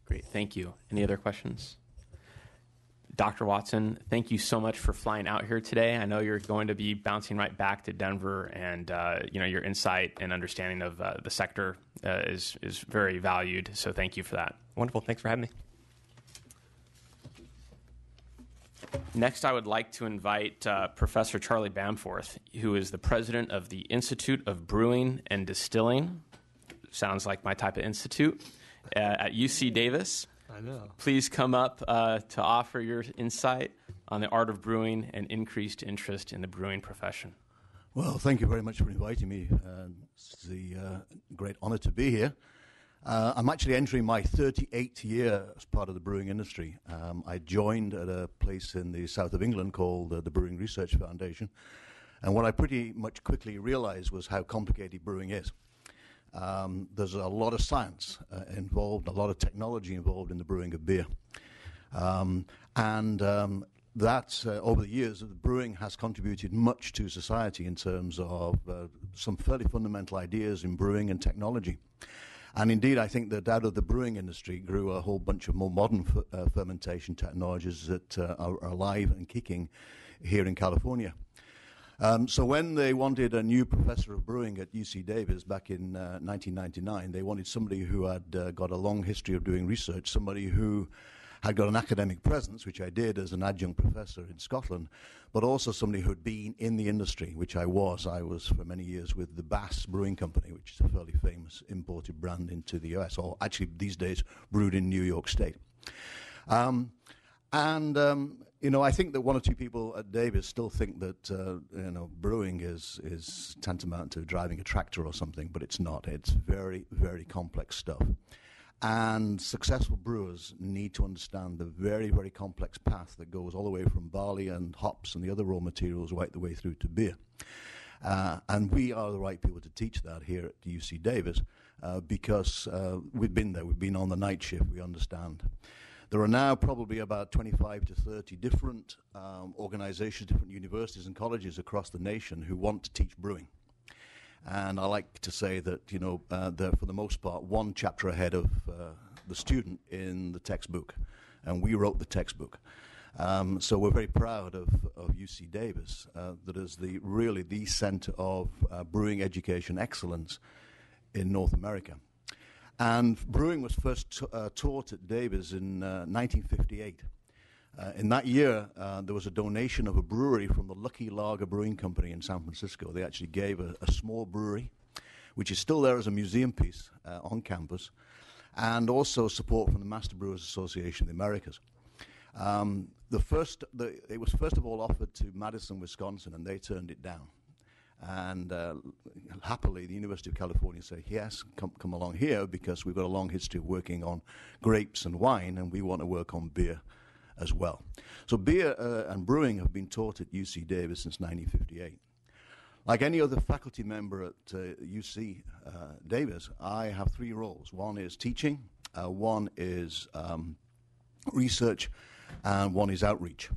Great, thank you. Any other questions? Dr. Watson, thank you so much for flying out here today. I know you're going to be bouncing right back to Denver, and your insight and understanding of the sector is very valued. So thank you for that. Wonderful. Thanks for having me. Next, I would like to invite Professor Charlie Bamforth, who is the president of the Institute of Brewing and Distilling. Sounds like my type of institute at UC Davis. I know. Please come up to offer your insight on the art of brewing and increased interest in the brewing profession. Well, thank you very much for inviting me. It's a great honor to be here. I'm actually entering my 38th year as part of the brewing industry. I joined at a place in the south of England called the Brewing Research Foundation. And what I pretty much quickly realized was how complicated brewing is. There's a lot of science involved, a lot of technology involved in the brewing of beer. That, over the years, the brewing has contributed much to society in terms of some fairly fundamental ideas in brewing and technology. And indeed, I think that out of the brewing industry grew a whole bunch of more modern fermentation technologies that are alive and kicking here in California. So when they wanted a new professor of brewing at UC Davis back in 1999, they wanted somebody who had got a long history of doing research, somebody who had got an academic presence, which I did as an adjunct professor in Scotland, but also somebody who had been in the industry, which I was. I was for many years with the Bass Brewing Company, which is a fairly famous imported brand into the US, or actually these days brewed in New York State. I think that one or two people at Davis still think that brewing is tantamount to driving a tractor or something, but it's not. It's very, very complex stuff. And successful brewers need to understand the very, very complex path that goes all the way from barley and hops and the other raw materials right the way through to beer. And we are the right people to teach that here at UC Davis because we've been there. We've been on the night shift. We understand. There are now probably about 25 to 30 different organizations, different universities and colleges across the nation who want to teach brewing. And I like to say that, they're for the most part one chapter ahead of the student in the textbook. And we wrote the textbook. So we're very proud of UC Davis that is really the center of brewing education excellence in North America. And brewing was first taught at Davis in 1958. In that year, there was a donation of a brewery from the Lucky Lager Brewing Company in San Francisco. They actually gave a small brewery, which is still there as a museum piece on campus, and also support from the Master Brewers Association of the Americas. It was first of all offered to Madison, Wisconsin, and they turned it down. And happily, the University of California said, yes, come along here because we've got a long history of working on grapes and wine, and we want to work on beer as well. So beer and brewing have been taught at UC Davis since 1958. Like any other faculty member at UC Davis, I have three roles. One is teaching, one is research, and one is outreach.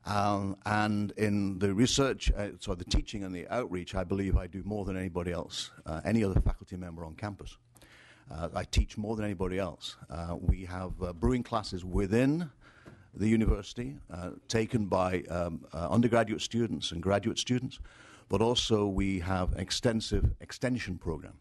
And in the research, the teaching and the outreach, I believe I do more than anybody else, any other faculty member on campus. I teach more than anybody else. We have brewing classes within the university taken by undergraduate students and graduate students, but also we have an extensive extension program.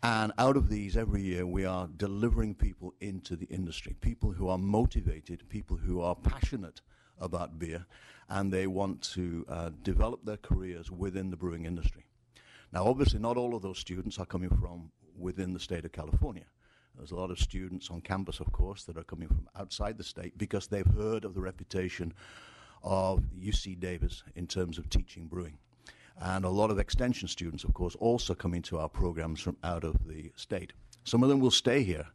And out of these, every year, we are delivering people into the industry, people who are motivated, people who are passionate about beer, and they want to develop their careers within the brewing industry. Now, obviously, not all of those students are coming from within the state of California. There's a lot of students on campus, of course, that are coming from outside the state because they've heard of the reputation of UC Davis in terms of teaching brewing. And a lot of extension students, of course, also come into our programs from out of the state. Some of them will stay here.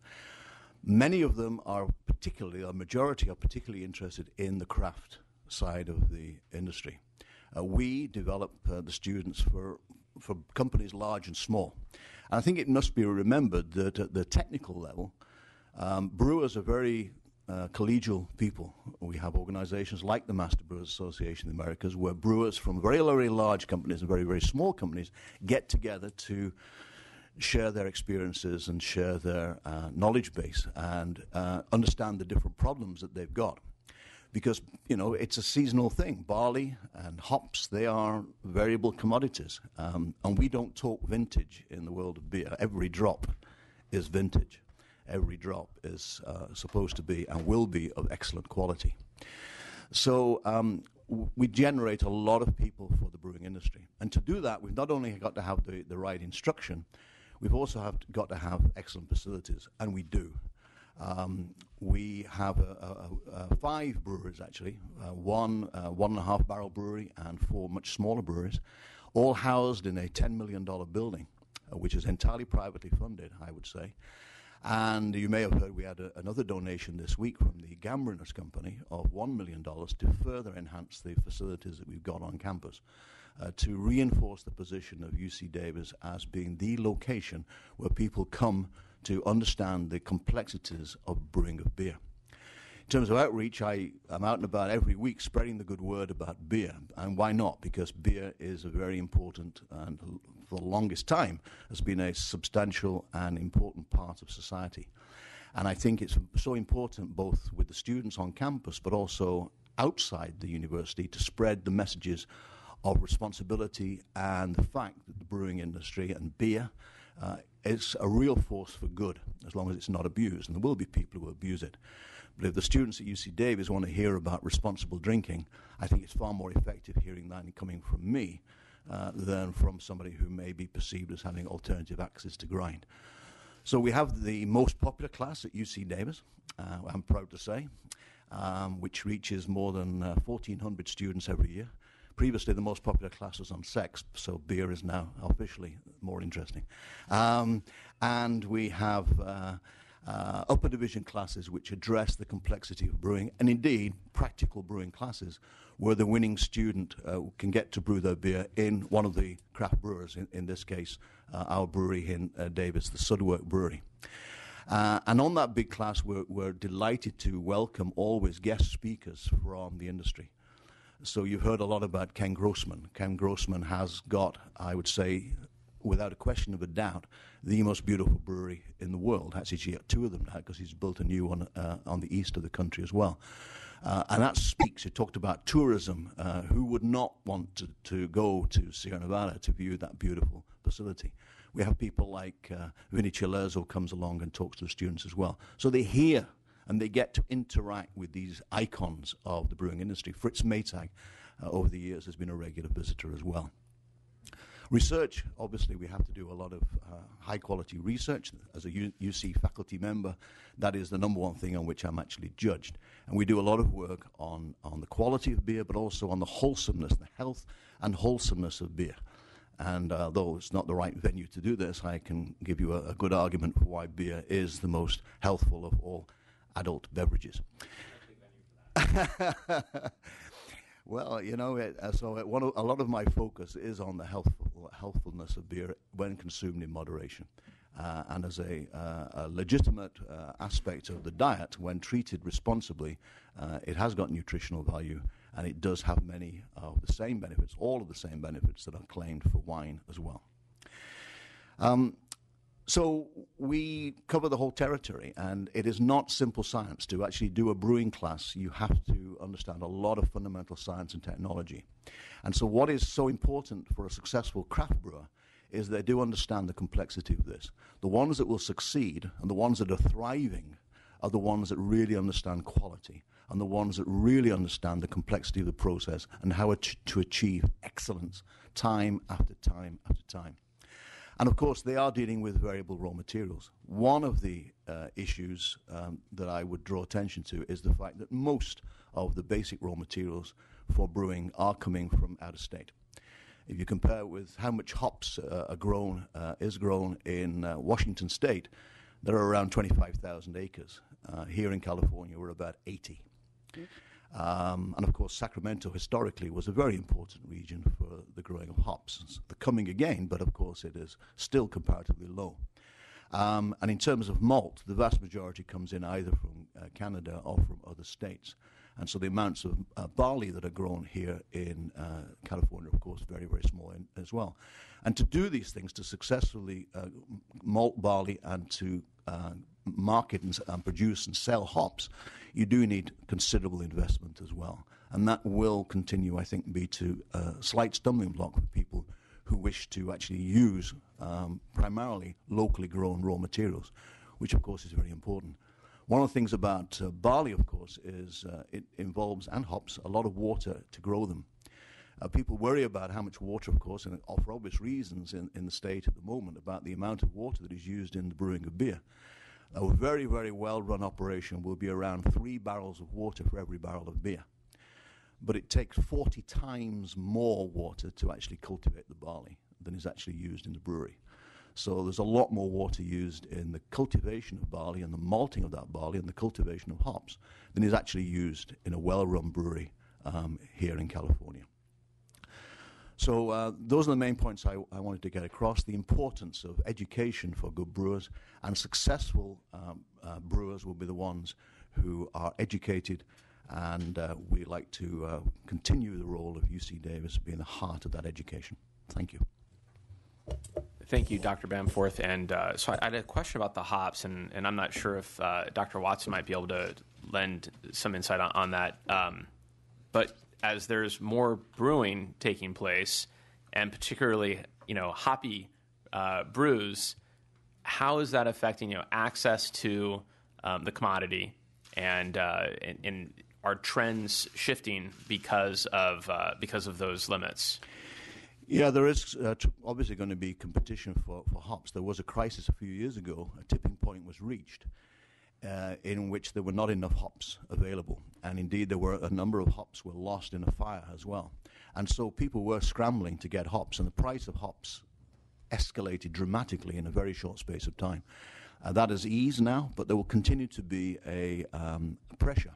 Many of them are a majority are particularly interested in the craft side of the industry. We develop the students for companies large and small. And I think it must be remembered that at the technical level, brewers are very collegial people. We have organizations like the Master Brewers Association of the Americas where brewers from very, very large companies and very, very small companies get together to share their experiences and share their knowledge base and understand the different problems that they've got. Because, it's a seasonal thing. Barley and hops, they are variable commodities. And we don't talk vintage in the world of beer. Every drop is vintage. Every drop is supposed to be and will be of excellent quality. So we generate a lot of people for the brewing industry. And to do that, we've not only got to have the right instruction, we've also got to have excellent facilities, and we do. We have 5 breweries, actually, one 1.5 barrel brewery and 4 much smaller breweries, all housed in a $10 million building, which is entirely privately funded, I would say. And you may have heard we had another donation this week from the Gambrinus Company of $1 million to further enhance the facilities that we've got on campus, to reinforce the position of UC Davis as being the location where people come to understand the complexities of brewing of beer. In terms of outreach, I'm out and about every week spreading the good word about beer. And why not? Because beer is a very important, and for the longest time, has been a substantial and important part of society. And I think it's so important both with the students on campus, but also outside the university, to spread the messages of responsibility and the fact that the brewing industry and beer is a real force for good, as long as it's not abused. And there will be people who abuse it. But if the students at UC Davis want to hear about responsible drinking, I think it's far more effective hearing that coming from me than from somebody who may be perceived as having alternative access to grind. So we have the most popular class at UC Davis, I'm proud to say, which reaches more than 1,400 students every year. Previously, the most popular class was on sex, so beer is now officially more interesting. And we have upper division classes which address the complexity of brewing, and indeed practical brewing classes where the winning student can get to brew their beer in one of the craft brewers, in this case our brewery in Davis, the Sudwork Brewery. And on that big class, we're delighted to welcome always guest speakers from the industry. So you've heard a lot about Ken Grossman. Ken Grossman has got, I would say, without a question of a doubt, the most beautiful brewery in the world. Actually, he's got 2 of them now because he's built a new one on the east of the country as well. And that speaks, you talked about tourism. Who would not want to go to Sierra Nevada to view that beautiful facility? We have people like Vinny Chilezo comes along and talks to the students as well. So they hear and they get to interact with these icons of the brewing industry. Fritz Maytag, over the years, has been a regular visitor as well. Research, obviously, we have to do a lot of high-quality research. As a UC faculty member, that is the number one thing on which I'm actually judged. And we do a lot of work on the quality of beer, but also on the wholesomeness, the health and wholesomeness of beer. And though it's not the right venue to do this, I can give you a good argument for why beer is the most healthful of all adult beverages. Well, so a lot of my focus is on the healthfulness of beer when consumed in moderation. And as a legitimate aspect of the diet, when treated responsibly, it has got nutritional value, and it does have many of the same benefits, all of the same benefits that are claimed for wine as well. So we cover the whole territory, and it is not simple science. To actually do a brewing class, you have to understand a lot of fundamental science and technology. And so what is so important for a successful craft brewer is they do understand the complexity of this. The ones that will succeed and the ones that are thriving are the ones that really understand quality and the ones that really understand the complexity of the process and how to achieve excellence time after time after time. And of course, they are dealing with variable raw materials. One of the issues that I would draw attention to is the fact that most of the basic raw materials for brewing are coming from out of state. If you compare with how much hops is grown in Washington State, there are around 25,000 acres. Here in California, we're about 80. And of course, Sacramento historically was a very important region for the growing of hops. It's coming again, but of course it is still comparatively low. And in terms of malt, the vast majority comes in either from Canada or from other states. And so the amounts of barley that are grown here in California, of course, very, very small as well. And to do these things, to successfully malt barley and to market and produce and sell hops, you do need considerable investment as well. And that will continue, I think, be to a slight stumbling block for people who wish to actually use primarily locally grown raw materials, which, of course, is very important. One of the things about barley, of course, is it involves, and hops, a lot of water to grow them. People worry about how much water, of course, and for obvious reasons in the state at the moment, about the amount of water that is used in the brewing of beer. A very, very well-run operation will be around 3 barrels of water for every barrel of beer. But it takes 40 times more water to actually cultivate the barley than is actually used in the brewery. So there's a lot more water used in the cultivation of barley and the malting of that barley and the cultivation of hops than is actually used in a well-run brewery here in California. So those are the main points I wanted to get across. The importance of education for good brewers, and successful brewers will be the ones who are educated, and we like to continue the role of UC Davis being the heart of that education. Thank you. Thank you, Dr. Bamforth. And so I had a question about the hops, and I'm not sure if Dr. Watson might be able to lend some insight on that. But as there's more brewing taking place, and particularly, hoppy brews, how is that affecting, access to the commodity, and are trends shifting because of those limits? Yeah, there is obviously going to be competition for hops. There was a crisis a few years ago. A tipping point was reached in which there were not enough hops available. And indeed, there were a number of hops were lost in a fire as well. And so people were scrambling to get hops, and the price of hops escalated dramatically in a very short space of time. That has eased now, but there will continue to be a pressure.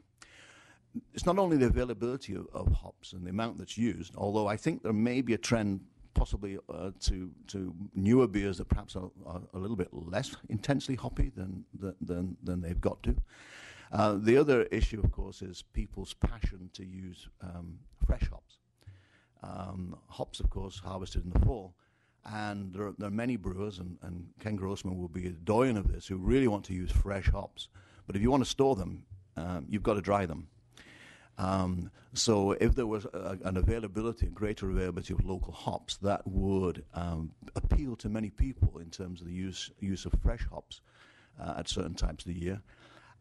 It's not only the availability of hops and the amount that's used, although I think there may be a trend possibly to newer beers that perhaps are a little bit less intensely hoppy than they've got to. The other issue, of course, is people's passion to use fresh hops. Hops, of course, harvested in the fall. And there are many brewers, and Ken Grossman will be a doyen of this, who really want to use fresh hops. But if you want to store them, you've got to dry them. So if there was an availability, a greater availability of local hops, that would appeal to many people in terms of the use of fresh hops at certain times of the year.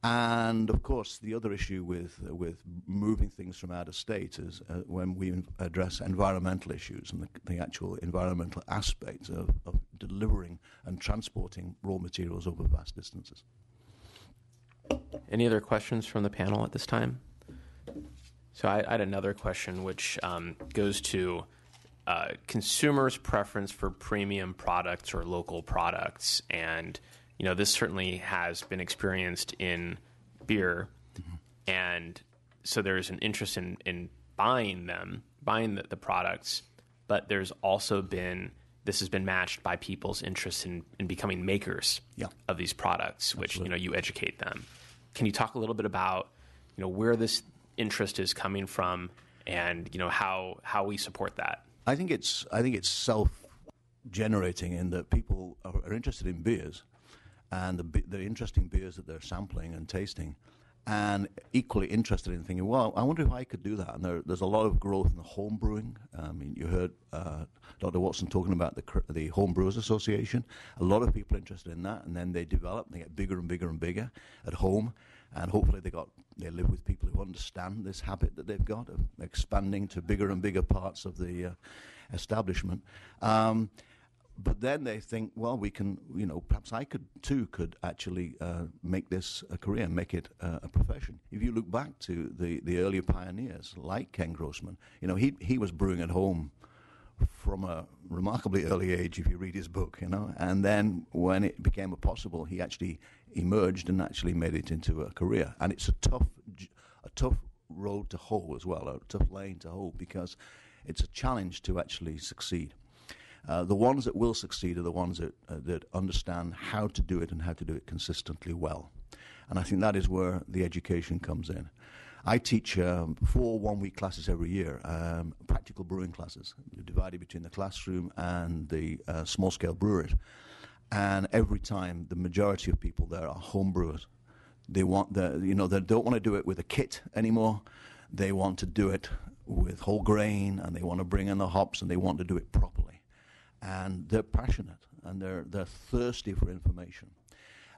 And of course, the other issue with moving things from out of state is when we address environmental issues and the actual environmental aspects of delivering and transporting raw materials over vast distances. Any other questions from the panel at this time? So I had another question, which goes to consumers' preference for premium products or local products. And, this certainly has been experienced in beer. Mm-hmm. And so there's an interest in buying the products. But there's also this has been matched by people's interest in becoming makers of these products, which, Absolutely. You educate them. Can you talk a little bit about, where this interest is coming from, and how we support that? I think it's self-generating in that people are interested in beers, and the interesting beers that they're sampling and tasting, and equally interested in thinking, well, I wonder if I could do that. And there's a lot of growth in the home brewing. I mean, you heard Dr. Watson talking about the Home Brewers Association. A lot of people are interested in that, and then they develop, and they get bigger and bigger and bigger at home. And hopefully they live with people who understand this habit that they've got of expanding to bigger and bigger parts of the establishment. But then they think, well, we can, perhaps I could actually make this a career, make it a profession. If you look back to the earlier pioneers like Ken Grossman, he was brewing at home from a remarkably early age, if you read his book, and then when it became possible, he actually emerged and actually made it into a career. And it's a tough road to hoe as well, a tough lane to hoe, because it's a challenge to actually succeed. The ones that will succeed are the ones that understand how to do it and how to do it consistently well. And I think that is where the education comes in. I teach 4 one-week classes every year, practical brewing classes, divided between the classroom and the small-scale breweries. And every time, the majority of people there are home brewers. They want they don't want to do it with a kit anymore. They want to do it with whole grain, and they want to bring in the hops, and they want to do it properly. And they're passionate, and they're thirsty for information.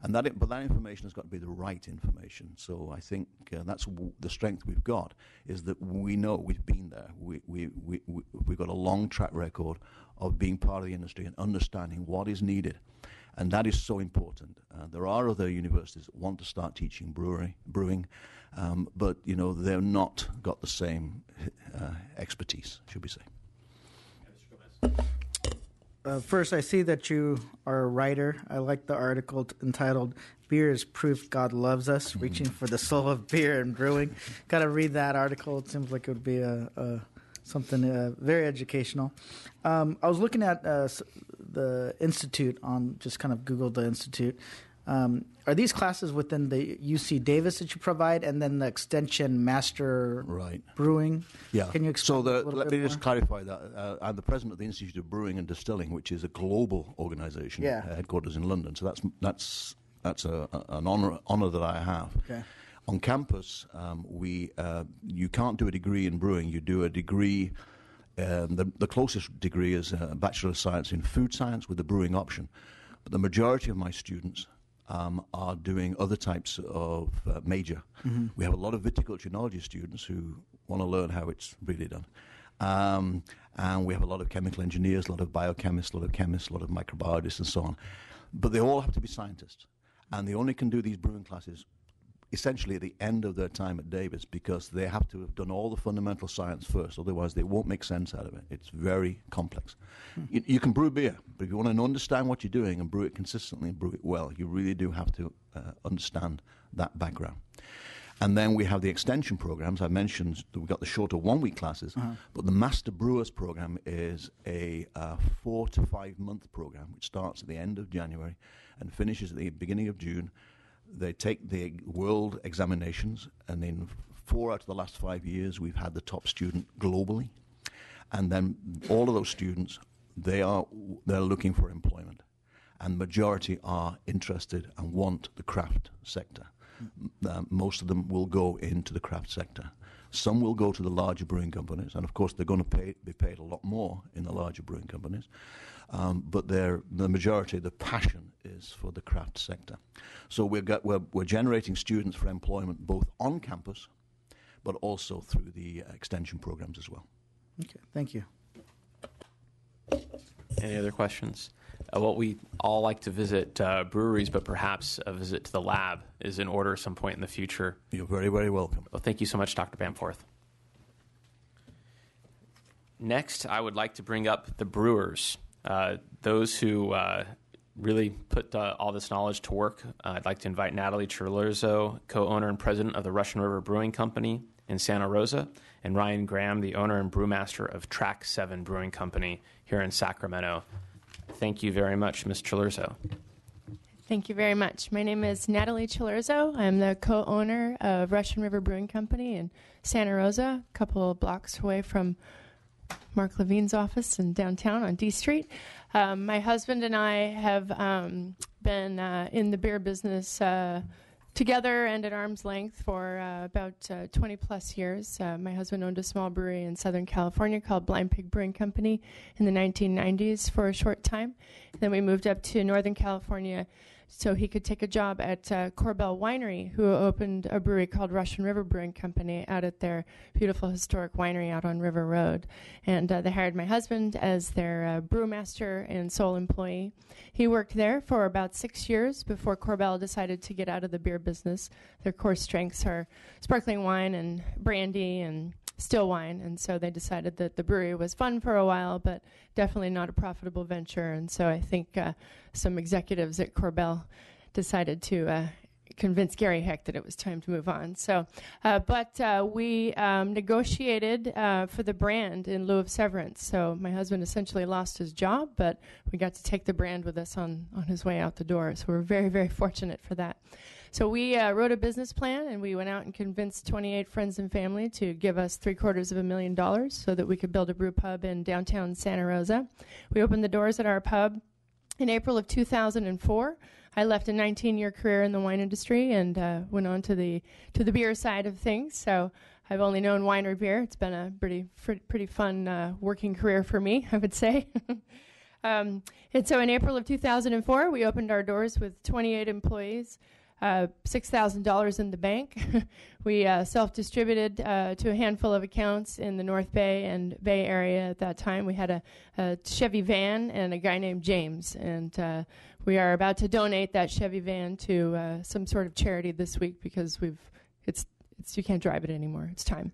And but that information has got to be the right information. So I think that's the strength we've got, is that we know we've been there. We've got a long track record of being part of the industry and understanding what is needed. And that is so important. There are other universities that want to start teaching brewing, but they're not got the same expertise, should we say. First, I see that you are a writer. I like the article entitled "Beer is Proof God Loves Us, Reaching for the Soul of Beer and Brewing." Got to read that article. It seems like it would be something very educational. I was looking at the Institute just kind of Googled the Institute. Are these classes within the UC Davis that you provide, and then the Extension Master Brewing? Yeah. Can you explain let me just clarify that. I'm the president of the Institute of Brewing and Distilling, which is a global organization, headquarters in London. So that's an honor that I have. Okay. On campus, you can't do a degree in brewing. You do a degree. The closest degree is a Bachelor of Science in Food Science with a brewing option. But the majority of my students are doing other types of major. Mm-hmm. We have a lot of viticultureology students who want to learn how it's really done. And we have a lot of chemical engineers, a lot of biochemists, a lot of chemists, a lot of microbiologists, and so on. But they all have to be scientists. And they only can do these brewing classes essentially at the end of their time at Davis, because they have to have done all the fundamental science first. Otherwise, they won't make sense out of it. It's very complex. You can brew beer, but if you want to understand what you're doing and brew it consistently and brew it well, you really do have to understand that background. And then we have the extension programs. I mentioned that we've got the shorter one-week classes, but the Master Brewers program is a 4 to 5 month program, which starts at the end of January and finishes at the beginning of June. They take the world examinations, and in 4 out of the last 5 years, we've had the top student globally. And then all of those students, they're looking for employment, and majority are interested and want the craft sector. Most of them will go into the craft sector. Some will go to the larger brewing companies, and of course they're going to be paid a lot more in the larger brewing companies. But the majority, the passion is for the craft sector. So we're generating students for employment both on campus, but also through the extension programs as well. Okay, thank you. Any other questions? Well, we all like to visit breweries, but perhaps a visit to the lab is in order at some point in the future. You're very, very welcome. Well, thank you so much, Dr. Bamforth. Next, I would like to bring up the brewers, those who really put all this knowledge to work. I'd like to invite Natalie Chilurzo, co-owner and president of the Russian River Brewing Company in Santa Rosa, and Ryan Graham, the owner and brewmaster of Track 7 Brewing Company here in Sacramento. Thank you very much, Ms. Chilurzo. Thank you very much. My name is Natalie Chilurzo. I'm the co-owner of Russian River Brewing Company in Santa Rosa, a couple of blocks away from Mark Levine's office in downtown on D Street. My husband and I have been in the beer business together and at arm's length for about 20 plus years. My husband owned a small brewery in Southern California called Blind Pig Brewing Company in the 1990s for a short time. Then we moved up to Northern California so he could take a job at Korbel Winery, who opened a brewery called Russian River Brewing Company out at their beautiful historic winery out on River Road. And they hired my husband as their brewmaster and sole employee. He worked there for about 6 years before Korbel decided to get out of the beer business. Their core strengths are sparkling wine and brandy and still wine, and so they decided that the brewery was fun for a while, but definitely not a profitable venture. And so I think some executives at Korbel decided to convince Gary Heck that it was time to move on. So, but we negotiated for the brand in lieu of severance. So my husband essentially lost his job, but we got to take the brand with us on his way out the door. So we're very, very fortunate for that. So we wrote a business plan, and we went out and convinced 28 friends and family to give us $750,000 so that we could build a brew pub in downtown Santa Rosa. We opened the doors at our pub in April of 2004. I left a 19-year career in the wine industry and went on to the beer side of things. So I've only known wine or beer. It's been a pretty fun working career for me, I would say. And so in April of 2004, we opened our doors with 28 employees, $6,000 in the bank. We self-distributed to a handful of accounts in the North Bay and Bay Area at that time. We had a Chevy van and a guy named James, and we are about to donate that Chevy van to some sort of charity this week because you can't drive it anymore. It's time.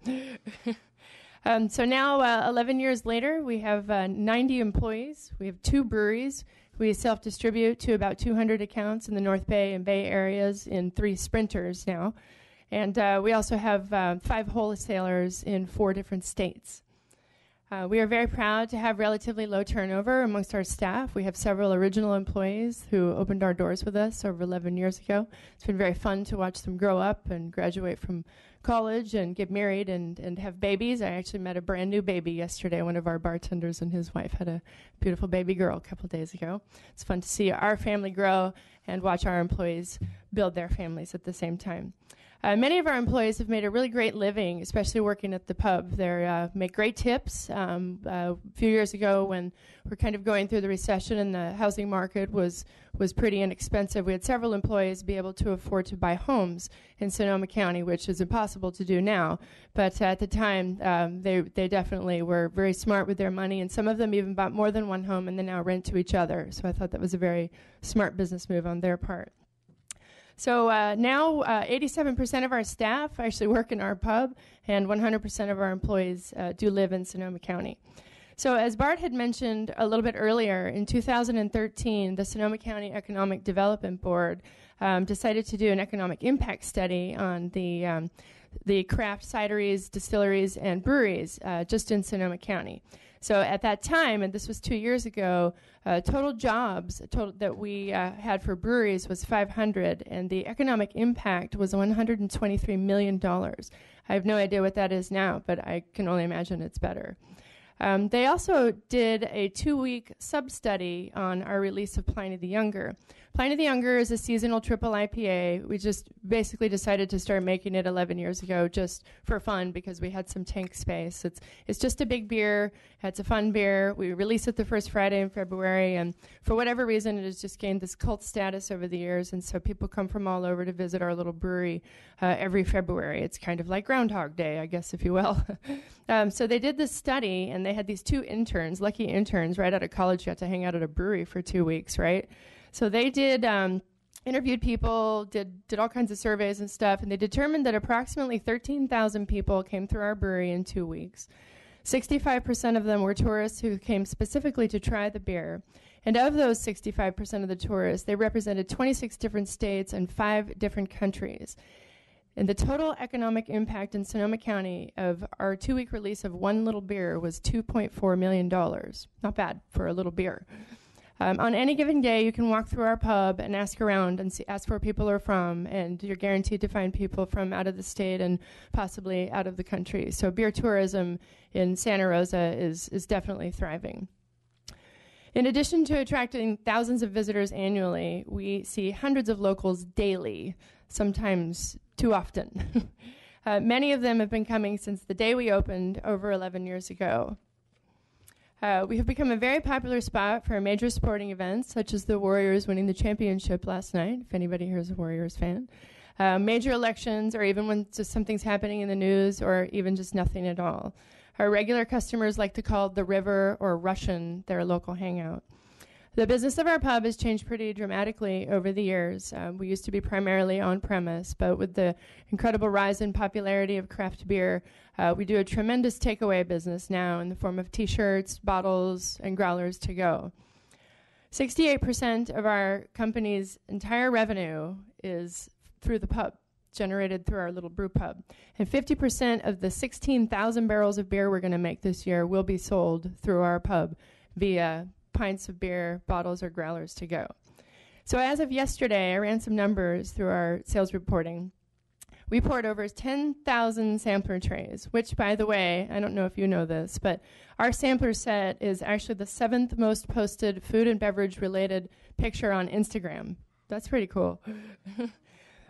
So now, 11 years later, we have 90 employees. We have 2 breweries. We self-distribute to about 200 accounts in the North Bay and Bay areas in 3 sprinters now. And we also have 5 wholesalers in 4 different states. We are very proud to have relatively low turnover amongst our staff. We have several original employees who opened our doors with us over 11 years ago. It's been very fun to watch them grow up and graduate from college and get married and have babies. I actually met a brand new baby yesterday. One of our bartenders and his wife had a beautiful baby girl a couple days ago. It's fun to see our family grow and watch our employees build their families at the same time. Many of our employees have made a really great living, especially working at the pub. They make great tips. A few years ago when we're kind of going through the recession and the housing market was pretty inexpensive, we had several employees be able to afford to buy homes in Sonoma County, which is impossible to do now. But at the time, they definitely were very smart with their money, and some of them even bought more than one home and then now rent to each other. So I thought that was a very smart business move on their part. So now 87% of our staff actually work in our pub, and 100% of our employees do live in Sonoma County. So as Bart had mentioned a little bit earlier, in 2013, the Sonoma County Economic Development Board decided to do an economic impact study on the craft cideries, distilleries, and breweries just in Sonoma County. So at that time, and this was 2 years ago, total jobs that we had for breweries was 500, and the economic impact was $123 million. I have no idea what that is now, but I can only imagine it's better. They also did a 2-week sub-study on our release of Pliny the Younger. Pliny the Younger is a seasonal triple IPA. We just basically decided to start making it 11 years ago just for fun because we had some tank space. It's just a big beer. It's a fun beer. We release it the first Friday in February, and for whatever reason, it has just gained this cult status over the years, and so people come from all over to visit our little brewery every February. It's kind of like Groundhog Day, I guess, if you will. So they did this study, and they had these 2 interns, lucky interns, right out of college, got to hang out at a brewery for 2 weeks, right? So they did interviewed people, did all kinds of surveys and stuff, and they determined that approximately 13,000 people came through our brewery in 2 weeks. 65% of them were tourists who came specifically to try the beer. And of those 65% of the tourists, they represented 26 different states and 5 different countries. And the total economic impact in Sonoma County of our 2-week release of one little beer was $2.4 million. Not bad for a little beer. On any given day, you can walk through our pub and ask around and ask where people are from, and you're guaranteed to find people from out of the state and possibly out of the country. So beer tourism in Santa Rosa is definitely thriving. In addition to attracting thousands of visitors annually, we see hundreds of locals daily, sometimes too often. Many of them have been coming since the day we opened over 11 years ago. We have become a very popular spot for major sporting events, such as the Warriors winning the championship last night, if anybody here is a Warriors fan. Major elections, or even when just something's happening in the news, or even just nothing at all. Our regular customers like to call the River or Russian their local hangout. The business of our pub has changed pretty dramatically over the years. We used to be primarily on-premise, but with the incredible rise in popularity of craft beer, we do a tremendous takeaway business now in the form of T-shirts, bottles, and growlers to go. 68% of our company's entire revenue is through the pub, generated through our little brew pub. And 50% of the 16,000 barrels of beer we're going to make this year will be sold through our pub via pints of beer, bottles, or growlers to go. So as of yesterday, I ran some numbers through our sales reporting. We poured over 10,000 sampler trays, which, by the way, I don't know if you know this, but our sampler set is actually the 7th most posted food and beverage related picture on Instagram. That's pretty cool.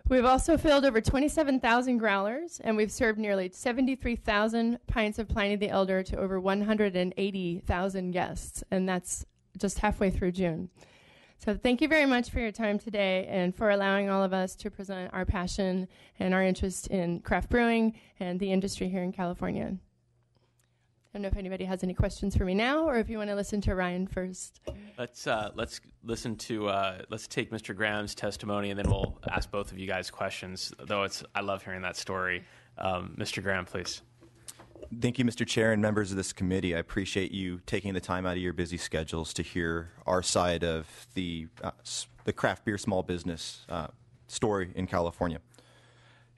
We've also filled over 27,000 growlers, and we've served nearly 73,000 pints of Pliny the Elder to over 180,000 guests, and that's just halfway through June. So thank you very much for your time today and for allowing all of us to present our passion and our interest in craft brewing and the industry here in California. I don't know if anybody has any questions for me now, or if you want to listen to Ryan first. Let's listen to let's take Mr. Graham's testimony, and then we'll ask both of you guys questions. Though I love hearing that story. Mr. Graham, please. Thank you, Mr. Chair and members of this committee. I appreciate you taking the time out of your busy schedules to hear our side of the craft beer small business story in California.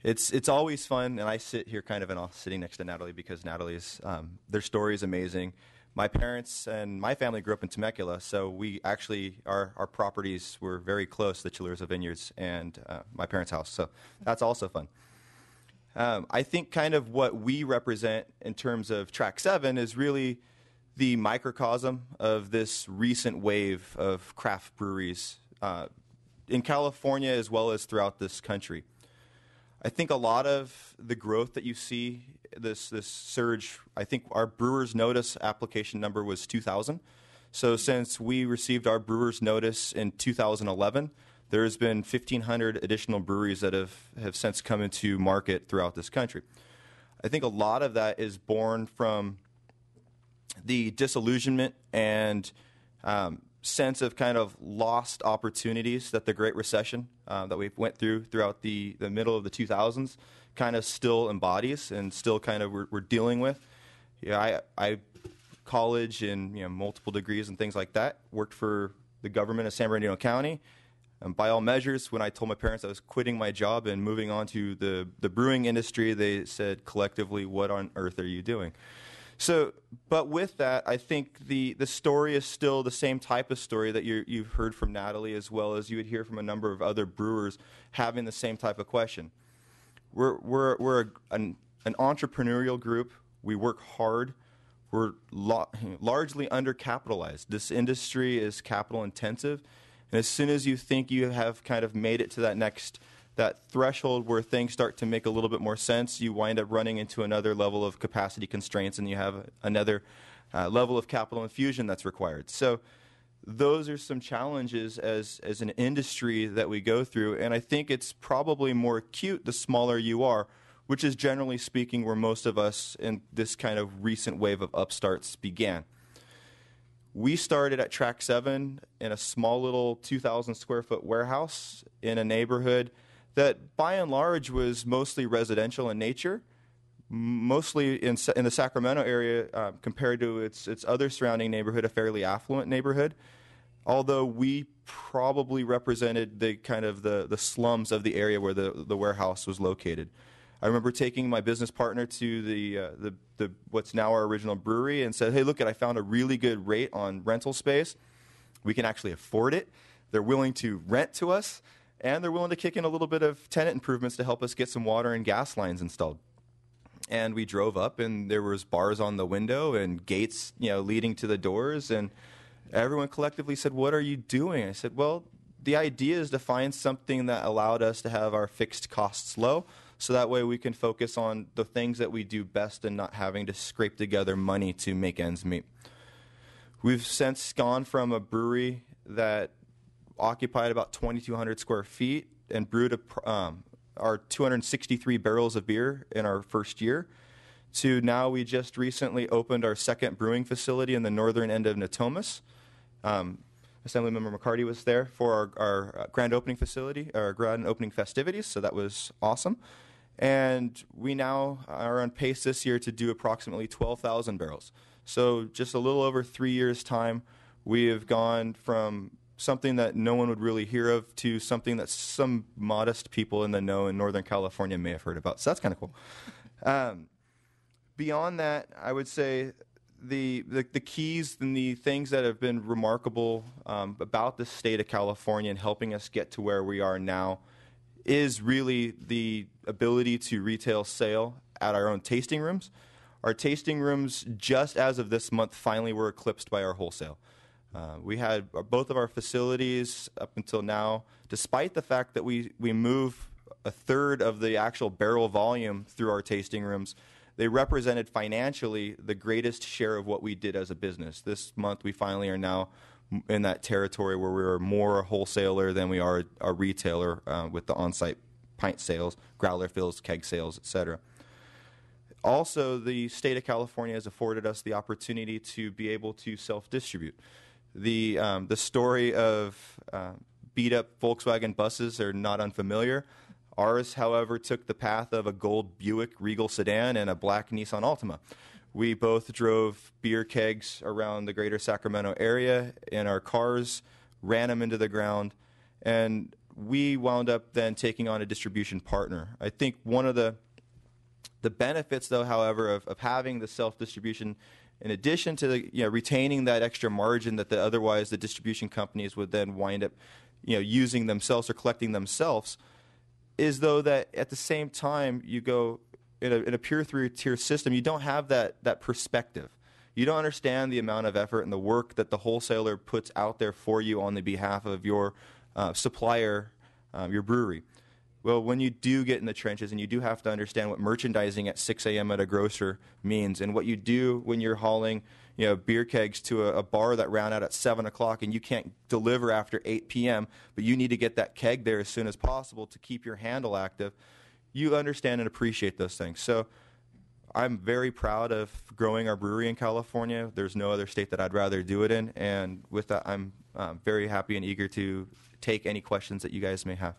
It's always fun, and I sit here kind of sitting next to Natalie because Natalie's their story is amazing. My parents and my family grew up in Temecula, so we actually our properties were very close, the Chilurza Vineyards and my parents' house. So that's also fun. I think kind of what we represent in terms of Track 7 is really the microcosm of this recent wave of craft breweries in California as well as throughout this country. I think a lot of the growth that you see, this surge, I think our Brewer's Notice application number was 2,000. So since we received our Brewer's Notice in 2011, there's been 1,500 additional breweries that have since come into market throughout this country. I think a lot of that is born from the disillusionment and sense of kind of lost opportunities that the Great Recession that we went throughout the middle of the 2000s kind of still embodies and still kind of we're dealing with. Yeah, I college and multiple degrees and things like that, worked for the government of San Bernardino County. And by all measures, when I told my parents I was quitting my job and moving on to the brewing industry, they said collectively, "What on earth are you doing?" So, but with that, I think the story is still the same type of story that you've heard from Natalie, as well as you would hear from a number of other brewers having the same type of question. We're an entrepreneurial group. We work hard. We're largely undercapitalized. This industry is capital intensive. And as soon as you think you have kind of made it to that threshold where things start to make a little bit more sense, you wind up running into another level of capacity constraints, and you have another level of capital infusion that's required. So those are some challenges as an industry that we go through, and I think it's probably more acute the smaller you are, which is generally speaking where most of us in this kind of recent wave of upstarts began. We started at Track 7 in a small little 2,000 square foot warehouse in a neighborhood that by and large was mostly residential in nature, mostly in the Sacramento area compared to its other surrounding neighborhood, a fairly affluent neighborhood, although we probably represented the kind of the slums of the area where the warehouse was located. I remember taking my business partner to the what's now our original brewery and said, "Hey, look, I found a really good rate on rental space. We can actually afford it. They're willing to rent to us, and they're willing to kick in a little bit of tenant improvements to help us get some water and gas lines installed." And we drove up, and there was bars on the window and gates, leading to the doors, and everyone collectively said, "What are you doing?" I said, "Well, the idea is to find something that allowed us to have our fixed costs low, so that way we can focus on the things that we do best and not having to scrape together money to make ends meet." We've since gone from a brewery that occupied about 2,200 square feet and brewed our 263 barrels of beer in our first year to now we just recently opened our second brewing facility in the northern end of Natomas. Assemblymember McCarty was there for our grand opening festivities, so that was awesome. And we now are on pace this year to do approximately 12,000 barrels. So just a little over 3 years' time, we have gone from something that no one would really hear of to something that some modest people in the know in Northern California may have heard about. So that's kind of cool. Beyond that, I would say the keys and the things that have been remarkable about the state of California and helping us get to where we are now is really the ability to retail sale at our own tasting rooms. Our tasting rooms, just as of this month, finally were eclipsed by our wholesale. We had both of our facilities up until now, despite the fact that we move a third of the actual barrel volume through our tasting rooms, they represented financially the greatest share of what we did as a business. This month, we finally are now in that territory where we are more a wholesaler than we are a retailer with the on-site pint sales, growler fills, keg sales, etc. Also, the state of California has afforded us the opportunity to be able to self-distribute. The story of beat-up Volkswagen buses are not unfamiliar. Ours, however, took the path of a gold Buick Regal sedan and a black Nissan Altima. We both drove beer kegs around the greater Sacramento area in our cars, ran them into the ground, and we wound up then taking on a distribution partner. I think one of the benefits, though, however, of having the self-distribution, in addition to retaining that extra margin that otherwise the distribution companies would then wind up using themselves or collecting themselves, is though that at the same time you go in a pure three-tier system, you don't have that perspective. You don't understand the amount of effort and the work that the wholesaler puts out there for you on the behalf of your supplier, your brewery. Well, when you do get in the trenches and you do have to understand what merchandising at 6 a.m. at a grocer means and what you do when you're hauling beer kegs to a bar that ran out at 7 o'clock and you can't deliver after 8 p.m., but you need to get that keg there as soon as possible to keep your handle active, you understand and appreciate those things. So I'm very proud of growing our brewery in California. There's no other state that I'd rather do it in. And with that, I'm very happy and eager to take any questions that you guys may have.